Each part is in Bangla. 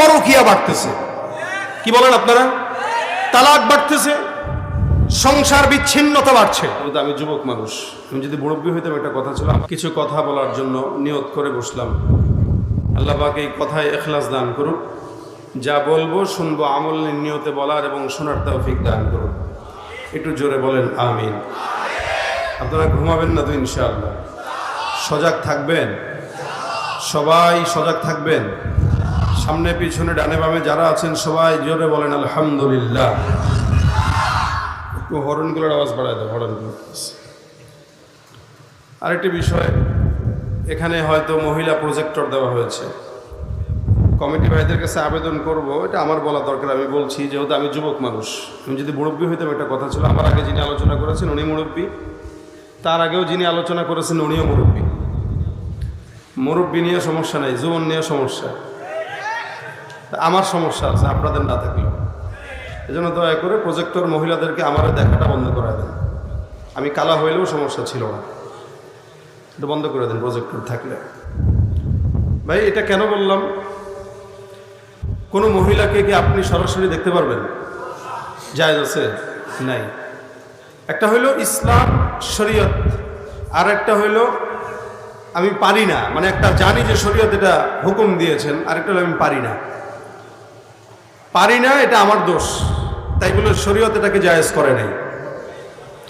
পরকীয়া বাড়তেছে। কি বলেন আপনারা? তালাক বাড়তেছে, সংসার বিচ্ছিন্নতা বাড়ছে। আমি যুবক মানুষ, আমি যদি মুরব্বী হইতাম একটা কথা ছিল, কিছু কথা বলার জন্য নিয়ত করে বসলাম। আল্লাহ পাক এই কথায় ইখলাস দান করুক, যা বলবো শুনবো আমল নিয়তে বলার এবং শোনার তৌফিক দান করুক। একটু জোরে বলেন আমিন। আপনারা ঘুমাবেন না তো ইনশাআল্লাহ? সজাগ থাকবেন, সবাই সজাগ থাকবেন। সামনে পিছনে ডানে বামে যারা আছেন সবাই জোরে বলেন আলহামদুলিল্লাহ। একটু হরনগুলোর আওয়াজ বাড়ায় দাও, হরনগুলো। আরেকটি বিষয়, এখানে হয়তো মহিলা প্রজেক্টর দেওয়া হয়েছে। কমিটি ভাইদের কাছে আবেদন করব, এটা আমার বলা দরকার, আমি বলছি, যেহেতু আমি যুবক মানুষ। আমি যদি মুরব্বী হইতাম একটা কথা ছিল, আমার আগে যিনি আলোচনা করেছেন উনি মুরব্বী, তার আগেও যিনি আলোচনা করেছেন উনিও মুরব্বী। মুরব্বী নিয়ে সমস্যা নাই, জীবন নিয়ে সমস্যা। আমার সমস্যা আছে, আপনাদের না থাকলেও। এজন্য দয়া করে প্রজেক্টর মহিলাদেরকে আমার দেখাটা বন্ধ করে দেন। আমি কালা হইলেও সমস্যা ছিল না, এটা বন্ধ করে দেন প্রজেক্টর থাকলে। ভাই এটা কেন বললাম? কোনো মহিলাকে কি আপনি সরাসরি দেখতে পারবেন? জায়েজ আছে? নাই। একটা হইল ইসলাম শরীয়ত, আর একটা হইল আমি পারি না, মানে একটা জানি যে শরীয়ত এটা হুকুম দিয়েছেন, আরেকটা হলো আমি পারি না। পারি না এটা আমার দোষ, তাই বলে শরীয়ত এটাকে জায়েজ করে নাই।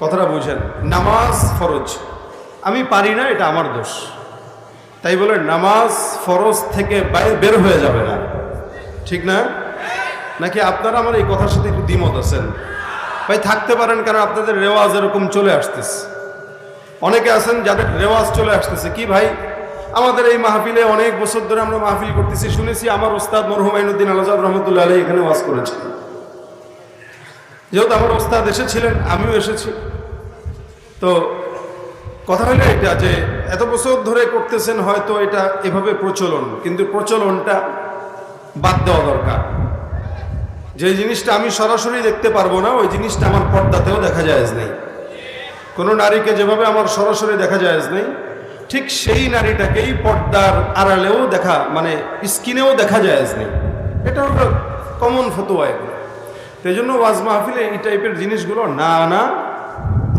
কথাটা বুঝেন? নামাজ ফরজ, আমি পারি না এটা আমার দোষ, তাই বলে নামাজ ফরজ থেকে বের হয়ে যাবে না, ঠিক না? নাকি আপনারা আমার এই কথার সাথে একটু দ্বিমত আছেন? ভাই থাকতে পারেন, কারণ আপনাদের রেওয়াজ এরকম চলে আসতেছে। অনেকে আছেন যাদের রেওয়াজ চলে আসতেছে। কি ভাই, আমাদের এই মাহফিলে অনেক বছর ধরে আমরা মাহফিল করতেছি, শুনেছি আমার ওস্তাদ মরহুম আইনুদ্দিন আলাজাব রহমতুল্লাহ আলাইহি এখানে ওয়াজ করেছেন। যেহেতু আমার ওস্তাদ এসেছিলেন, আমিও এসেছি। তো কথা হলো এটা যে এত বছর ধরে করতেছেন, হয়তো এটা এভাবে প্রচলন, কিন্তু প্রচলনটা বাদ দেওয়া দরকার। যে জিনিসটা আমি সরাসরি দেখতে পারবো না, ওই জিনিসটা আমার পর্দাতেও দেখা জায়েজ নেই। কোনো নারীকে যেভাবে আমার সরাসরি দেখা জায়েজ নেই, ঠিক সেই নারীটাকেই পর্দার আড়ালেও দেখা, মানে স্ক্রিনেও দেখা জায়েজ নেই। এটা হলো কমন ফতোয়া এগুলো। সেই জন্য ওয়াজ মাহফিলে এই টাইপের জিনিসগুলো না আনা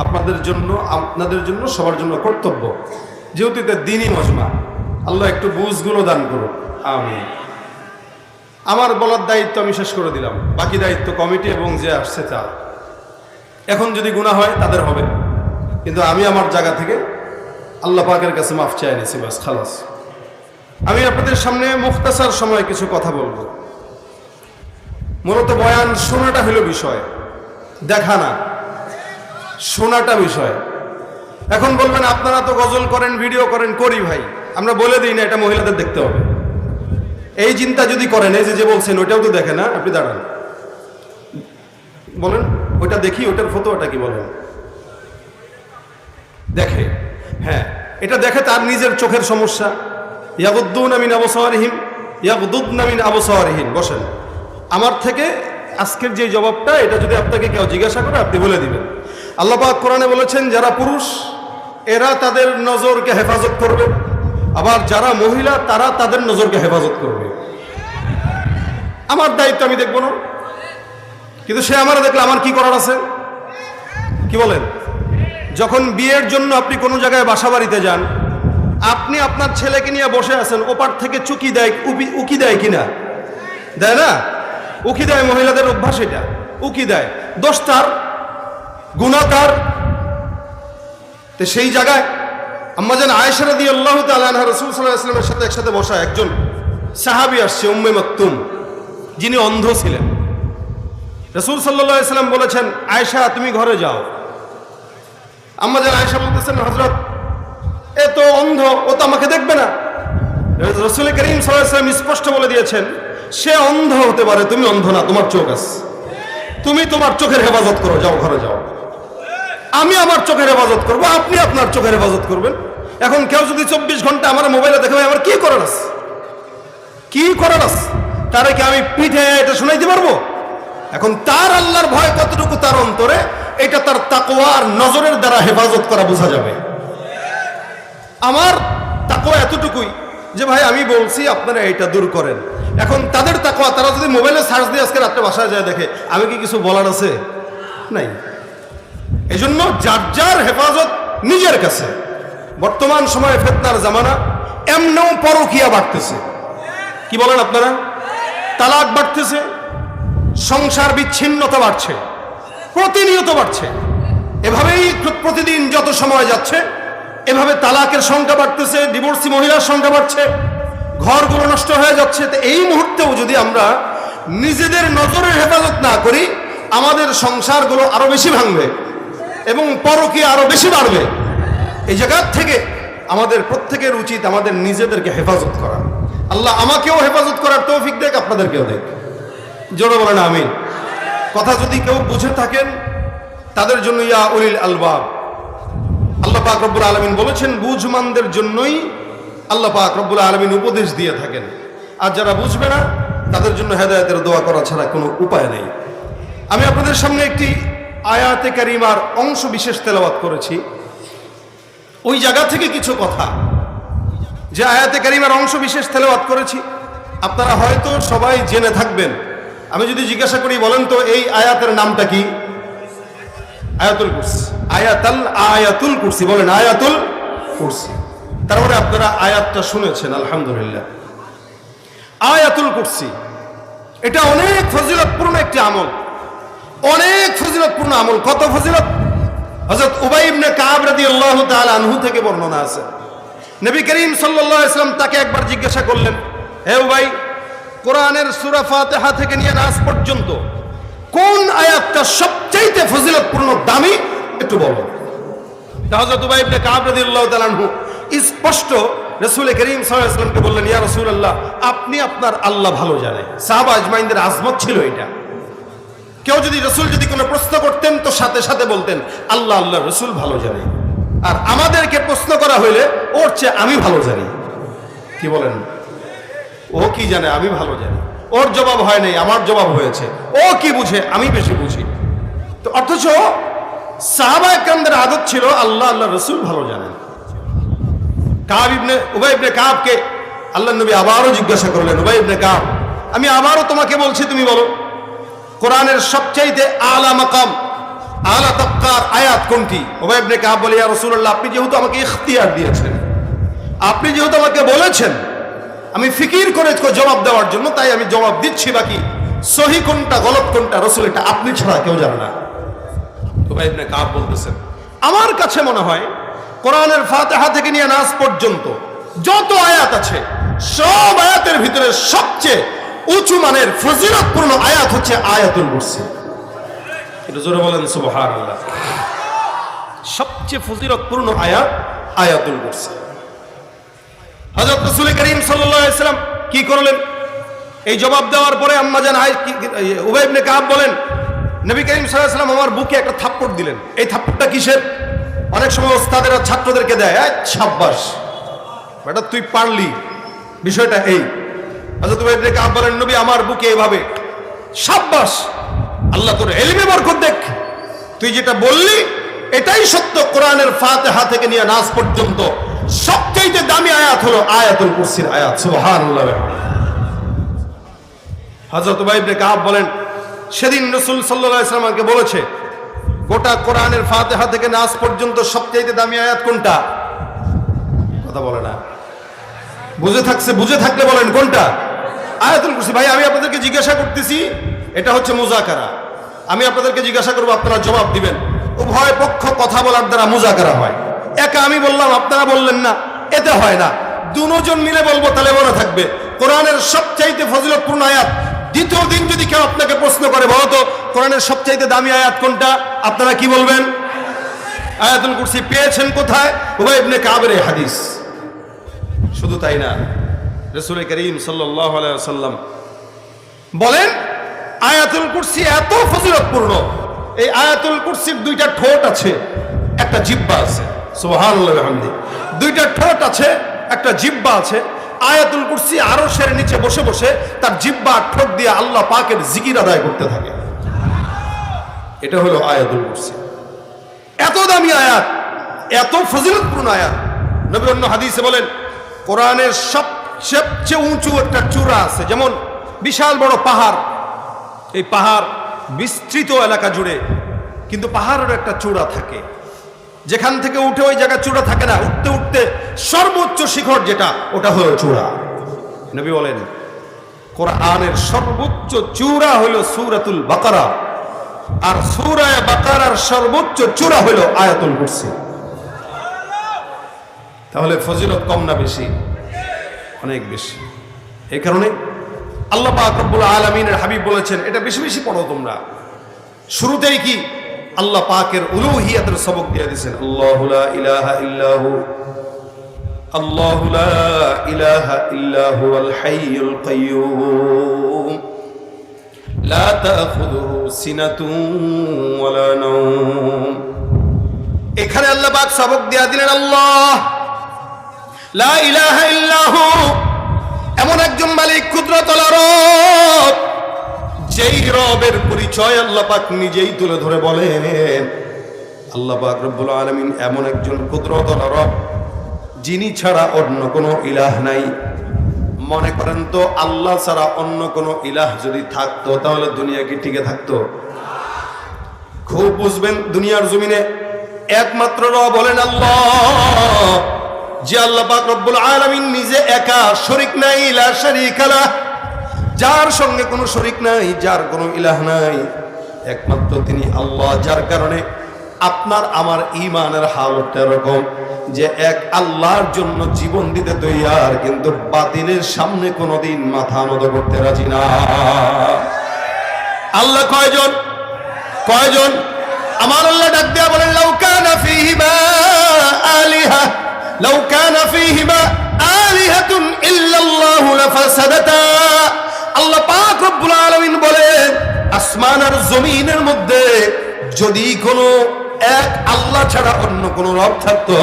আপনাদের জন্য, আপনাদের জন্য, সবার জন্য কর্তব্য। যেহেতু এটা দ্বীনি মজমা, আল্লাহ একটু বুঝগুলো দান করুন, আমিন। আমার বলার দায়িত্ব আমি শেষ করে দিলাম, বাকি দায়িত্ব কমিটি এবং যে আসছে তার। এখন যদি গুনাহ হয় তাদের হবে, কিন্তু আমি আমার জায়গা থেকে আল্লাহ পাকের কাছে মাফ চাই নিছি, বাস খালাস। আমি আপনাদের সামনে মুখতাসার সময় কিছু কথা বলবো। মূলত বয়ান শোনাটা হলো বিষয়, দেখা না, শোনাটা বিষয়। এখন বলবেন আপনারা তো গজল করেন, ভিডিও করেন, করি ভাই, আমরা বলে দিই না এটা মহিলাদের দেখতে হবে। এই চিন্তা যদি করেন, এই যে বলছেন ওইটাও তো দেখে না, আপনি দাঁড়ান বলেন ওইটা দেখি, ওইটার ফতোয়াটা কি বলেন? দেখে, হ্যাঁ এটা দেখে, তার নিজের চোখের সমস্যা। ইয়াগুদ্দুনা মিন আবসারিহিম ইয়াগুদুদনা মিন আবসারিহিন। বসেন, আমার থেকে আজকের যে জবাবটা, এটা যদি আপনাকে কেউ জিজ্ঞাসা করে আপনি বলে দিবেন। আল্লাহ পাক কোরআনে বলেছেন, যারা পুরুষ এরা তাদের নজরকে হেফাজত করবে, আবার যারা মহিলা তারা তাদের নজরকে হেফাজত করবে। আমার দায়িত্ব আমি দেখবো না, কিন্তু সে আমার দেখলে আমার কি করার আছে? কি বলেন? যখন বিয়ের জন্য আপনি কোনো জায়গায় বাসা বাড়িতে যান, আপনি আপনার ছেলেকে নিয়ে বসে আছেন, ওপার থেকে চুকি দেয়, উকি দেয় কিনা? দেয় না? উকি দেয়, মহিলাদের অভ্যাস এটা, উকি দেয়। দোষটার, গুনাহগার। তো সেই জায়গায় আম্মা জান আয়েশা রাদিয়াল্লাহু তাআলা আনহা রাসূল সাল্লাল্লাহু আলাইহি ওয়াসাল্লামের সাথে একসাথে বসা একজন সাহাবী আসছে, উম্মে মাকতুম, যিনি অন্ধ ছিলেন। রাসূল সাল্লাল্লাহু আলাইহি ওয়াসাল্লাম বলেছেন, আয়েশা তুমি ঘরে যাও। আম্মা জান আয়েশা বলতেছেন, হযরত এ তো অন্ধ, ও তো আমাকে দেখবে না। রাসূল করিম সাল্লাল্লাহু আলাইহি ওয়াসাল্লাম স্পষ্ট বলে দিয়েছেন, সে অন্ধ হতে পারে, তুমি অন্ধ না, তোমার চোখ আছে, তুমি তোমার চোখের হেফাজত করো, যাও ঘরে যাও। আমি আমার চোখের হেফাজত করবো, আপনি আপনার চোখের হেফাজত করবেন। এখন কেউ যদি 24 ঘন্টা আমার মোবাইলে দেখে, আমার কি করার আছে? কি করার আছে? তারে কি আমি পিঠে এটা শোনাইতে পারবো? এখন তার আল্লাহর ভয় কতটুকু তার অন্তরে, এটা তার তাকওয়া আর নজরের দ্বারা হেফাজত করা বোঝা যাবে। আমার তাকওয়া এতটুকুই যে ভাই আমি বলছি আপনারা এটা দূর করেন, এখন তাদের তাকওয়া, তারা যদি মোবাইলে সার্চ দিয়ে আজকে রাত্রে বাসায় যায় দেখে আমি কি কিছু বলার আছে নাই। এই জন্য যার যার হেফাজত নিজের কাছে। বর্তমান সময়ে ফিতনার জামানা, এমনও পরকীয়া বাড়তেছে, কি বলেন আপনারা? তালাক বাড়তেছে, সংসার বিচ্ছিন্নতা বাড়ছে, প্রতিনিয়ত বাড়ছে। এভাবেই প্রতিদিন যত সময় যাচ্ছে এভাবে তালাকের সংখ্যা বাড়তেছে, ডিভোর্সি মহিলার সংখ্যা বাড়ছে, ঘরগুলো নষ্ট হয়ে যাচ্ছে। তো এই মুহূর্তেও যদি আমরা নিজেদের নজরের হেফাজত না করি, আমাদের সংসারগুলো আরো বেশি ভাঙবে এবং পরকীয়া আরো বেশি বাড়বে। এই জায়গা থেকে আমাদের প্রত্যেকের উচিত আমাদের নিজেদেরকে হেফাজত করা। আল্লাহ আমাকেও হেফাজত করার তৌফিক দেখ, আপনাদেরকেও দেখ। জোরে বলেন আমিন। কথা যদি কেউ বুঝে থাকেন তাদের জন্য ইয়া উলিল আলবাব, আল্লাহ পাক রব্বুল আলামিন বলেছেন বুঝমানদের জন্যই আল্লাহ পাক রব্বুল আলামিন উপদেশ দিয়ে থাকেন। আর যারা বুঝবে না তাদের জন্য হেদায়েতের দোয়া করা ছাড়া কোনো উপায় নেই। আমি আপনাদের সামনে একটি আয়াতে কারিমার অংশ বিশেষ তেলাওয়াত করেছি। ওই জায়গা থেকে কিছু কথা, যে আয়াতে কারিমার অংশ বিশেষ তেলাওয়াত করেছি আপনারা হয়তো সবাই জেনে থাকবেন। আমি যদি জিজ্ঞাসা করি বলেন তো এই আয়াতের নামটা কি? আয়াতুল কুরসি। আয়াতুল কুরসি বলেন, আয়াতুল কুরসি। তার মানে আপনারা আয়াতটা শুনেছেন, আলহামদুলিল্লাহ। আয়াতুল কুরসি এটা অনেক ফজিলতপূর্ণ একটি আমল, অনেক ফজিলতপূর্ণ আমল। কত ফজিলত! হযরত উবাই ইবনে কাব রাদিয়াল্লাহু তাআলা আনহু থেকে বর্ণনা আছে, নবী করিম সাল্লাল্লাহু আলাইহি ওয়াসাল্লাম তাকে একবার জিজ্ঞাসা করলেন, হে উবাই, কোরআনের সূরা ফাতিহা থেকে নিয়ে নাস পর্যন্ত কোন আয়াতটা সবচেয়ে ফজিলতপূর্ণ, দামি, একটু বলো। হযরত উবাই ইবনে কাব রাদিয়াল্লাহু তাআলা আনহু স্পষ্ট রাসূল করিম সাল্লাল্লাহু আলাইহি ওয়াসাল্লামকে বললেন, ইয়া রাসূলুল্লাহ, আপনি আপনার আল্লাহ ভালো জানেন। সাহাবা আজমাইনদের আজমত ছিল এটা। কেউ যদি রাসূল যদি কোনো প্রশ্ন করতেন তো সাথে সাথে বলতেন আল্লাহ আল্লাহ রাসূল ভালো জানে। আর আমাদেরকে প্রশ্ন করা হইলে ওর চেয়ে আমি ভালো জানি। কি বলেন? ও কি জানে, আমি ভালো জানি। ওর জবাব হয় নাই, আমার জবাব হয়েছে। ও কি বুঝে, আমি বেশি বুঝি। তো অথচ সাহাবায়ে কেরামদের আদত ছিল আল্লাহ আল্লাহ রাসূল ভালো জানেন। উবাই ইবনে কাবকে আল্লাহর নবী আবারও জিজ্ঞাসা করলেন, উবাই ইবনে কাব, আমি আবারও তোমাকে বলছি, তুমি বলো কোরআনের সবচাইতে আলা মাকাম, আলা তাবকার আয়াত কোনটি? উবাই ইবনে কাব বলে, ইয়া রাসূলুল্লাহ, আপনি যেহেতু আমাকে ইখতিয়ার দিয়েছেন, আপনি যেহেতু আমাকে বলেছেন, আমি ফিকির করে জবাব দেওয়ার জন্য, তাই আমি জবাব দিচ্ছি। বাকি সহি কোনটা গলত কোনটা রাসূল এটা আপনি ছাড়া কেউ জানে না। উবাই ইবনে কাব বলতেছেন, আমার কাছে মনে হয় কোরআনের ফাতিহা থেকে নিয়ে নাস পর্যন্ত যত আয়াত আছে সব আয়াতের ভিতরে সবচেয়ে উঁচু মানের ফজিলতপূর্ণ আয়াত হচ্ছে আয়াতুল কুরসি। এটা জোরে বলেন সুবহানাল্লাহ। সবচেয়ে ফজিলতপূর্ণ আয়াত আয়াতুল কুরসি। হযরত রাসূল করিম সাল্লাল্লাহু আলাইহি ওয়াসাল্লাম কি করলেন? এই জবাব দেওয়ার পরে আম্মা জান উবাই ইবনে কাব বলেন, নবী করিম সাল্লাল্লাহু আলাইহি ওয়াসাল্লাম আমার বুকে একটা থাপ্পড় দিলেন। এই থাপ্পড়টা কিসের? অনেক সময় ওস্তাদেরা ছাত্রদেরকে দেয়, শাবাশ বেটা তুই পারলি, বিষয়টা এই। হযরত উবাই ইবনে কাব বলেন, নবী আমার বুকে এইভাবে, শাবাশ, আল্লাহ তোর ইলমে বরকত দেখ, তুই যেটা বললি এটাই সত্য। কোরআনের ফাতিহা থেকে নিয়ে নাস পর্যন্ত সবচেয়ে দামি আয়াত হলো আয়াতুল কুরসির আয়াত। সুবহানাল্লাহ। হযরত উবাই ইবনে কাব বলেন, সেদিন রাসূল সাল্লাল্লাহু আলাইহি ওয়াসাল্লাম আমাকে বলেছে গোটা কোরআনের ফাতিহা থেকে নাস পর্যন্ত সবচেয়ে দামি আয়াত কোনটা? কথা বলে না। বুঝে থাকলে বলেন কোনটা? আয়াতুল কুরসি। ভাই আমি আপনাদেরকে জিজ্ঞাসা করতেছি, এটা হচ্ছে মুযাকারা। আমি আপনাদেরকে জিজ্ঞাসা করবো, আপনারা জবাব দিবেন। উভয় পক্ষ কথা বলার দ্বারা মুযাকারা হয়। একা আমি বললাম আপনারা বললেন না, এতে হয় না। দুজন মিলে বলবো তাহলে মনে থাকবে। কোরআনের সবচাইতে ফজিলতপূর্ণ আয়াত, দ্বিতীয় দিন যদি কেউ আপনাকে প্রশ্ন করে বলো তো কোরআনের সবচাইতে দামি আয়াত কোনটা, আপনারা কি বলবেন? আয়াতুল কুরসি। পেয়েছেন কোথায়? উবাই ইবনে কাবের এই হাদিস। শুধু তাই না, রাসূল করিম সাল্লাল্লাহু আলাইহি ওয়াসাল্লাম বলেন আয়াতুল কুরসি এত ফজিলতপূর্ণ, এই আয়াতুল কুরসির দুইটা ঠোঁট আছে, একটা জিহ্বা আছে। সুবহানাল্লাহ ওয়া বিহামদি। দুইটা ঠোঁট আছে, একটা জিহ্বা আছে। আয়াতুল কুরসি আরশের নিচে বসে বসে তার জিহ্বা ঠোঁট দিয়ে আল্লাহ পাকের জিকির আদায় করতে থাকে। এটা হলো আয়াতুল কুরসি। এত দামি আয়াত, এত ফজিলতপূর্ণ আয়াত। নবী অন্য হাদিসে বলেন কোরআনের সবচেয়ে উঁচু একটা চূড়া আছে, যেমন বিশাল বড় পাহাড়, এই পাহাড় বিস্তৃত এলাকা জুড়ে, কিন্তু পাহাড়ের একটা চূড়া থাকে, যেখান থেকে উঠে ওই জায়গা চূড়া থাকে না, উঠতে উঠতে সর্বোচ্চ শিখর যেটা, ওটা হলো চূড়া। নবী বলেন কোরআনের সর্বোচ্চ চূড়া হলো সূরাতুল বাকারা, আর সূরা বাকারার সর্বোচ্চ চূড়া হলো আয়াতুল কুরসি। তাহলে ফজিলত কম না বেশি? অনেক বেশি। এই কারণে আল্লাহ পাক রব্বুল আলামিনের হাবিব বলেছেন এটা বেশি বেশি পড়ো তোমরা। শুরুতেই কি আল্লাহ পাকের উলুহিয়াতের সবক দিয়ে দিয়েছেন, আল্লাহু লা ইলাহা ইল্লাহু, আল্লাহু লা ইলাহা ইল্লাহু আল হাইয়ুল কাইয়্যুম লা তাখুযুহু সিনাতুন ওয়ালা নাওম। এখানে আল্লাহ পাক সবক দিয়ে দিলেন আল্লাহ লা ইলাহা ইল্লাহু, এমন একজন মালিক কুদরতুল রব, যেই রবের পরিচয় আল্লাহ পাক নিজেই তুলে ধরে বলেন আল্লাহ পাক রব্বুল আলামিন এমন একজন কুদরতুল রব যিনি ছাড়া অন্য কোনো ইলাহ নাই। মনে করেন তো আল্লাহ ছাড়া অন্য কোনো ইলাহ যদি থাকতো তাহলে দুনিয়া কি টিকে থাকতো? খুব বুঝবেন, দুনিয়ার জমিনে একমাত্র রব বলেন আল্লাহ, যে আল্লাহ পাক রব্বুল আলামিন নিজে একা, শরীক নাই, লা শারীকা লাহ, যার সঙ্গে কোনো শরীক নাই, যার কোনো ইলাহ নাই, একমাত্র তিনি আল্লাহ। যার কারণে আপনার আমার ঈমানের হালতটা এরকম যে এক আল্লাহর জন্য জীবন দিতে তৈয়ার, কিন্তু বাতিলের সামনে কোনোদিন মাথা নত করতে রাজি না। আল্লাহ কয়জন? কয়জন? আমার আল্লাহ ডাক দেয়া বলেন লাউ কানা ফীহিমা আলিহা, লাউ কানা ফীহিমা আলিহাতুন ইল্লাল্লাহু লাফাসাদাতা। আল্লাহ পাক রব্বুল আলামিন বলেন আসমান আর জমিনের মধ্যে যদি কোনো এক আল্লাহ ছাড়া অন্য কোনো রব থাকতো,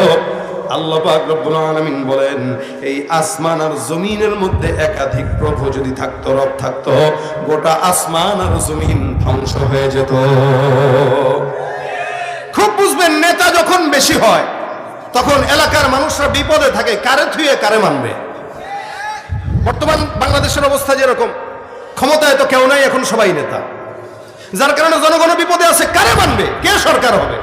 আল্লাহ পাক রব্বুল আলামিন বলেন এই আসমান আর জমিনের মধ্যে একাধিক প্রভু যদি থাকতো, রব থাকতো, গোটা আসমান আর জমিন ধ্বংস হয়ে যেত। খুব বুঝবেন, নেতা যখন বেশি হয় তখন এলাকার মানুষরা বিপদে থাকে, কারে থুয়ে কারে মানবে। বর্তমান বাংলাদেশের অবস্থা যেরকম, ক্ষমতায় তো কেউ নাই, এখন সবাই নেতা, যার কারণে জনগণ বিপদে আছে, কারে মানবে, কে সরকার হবে।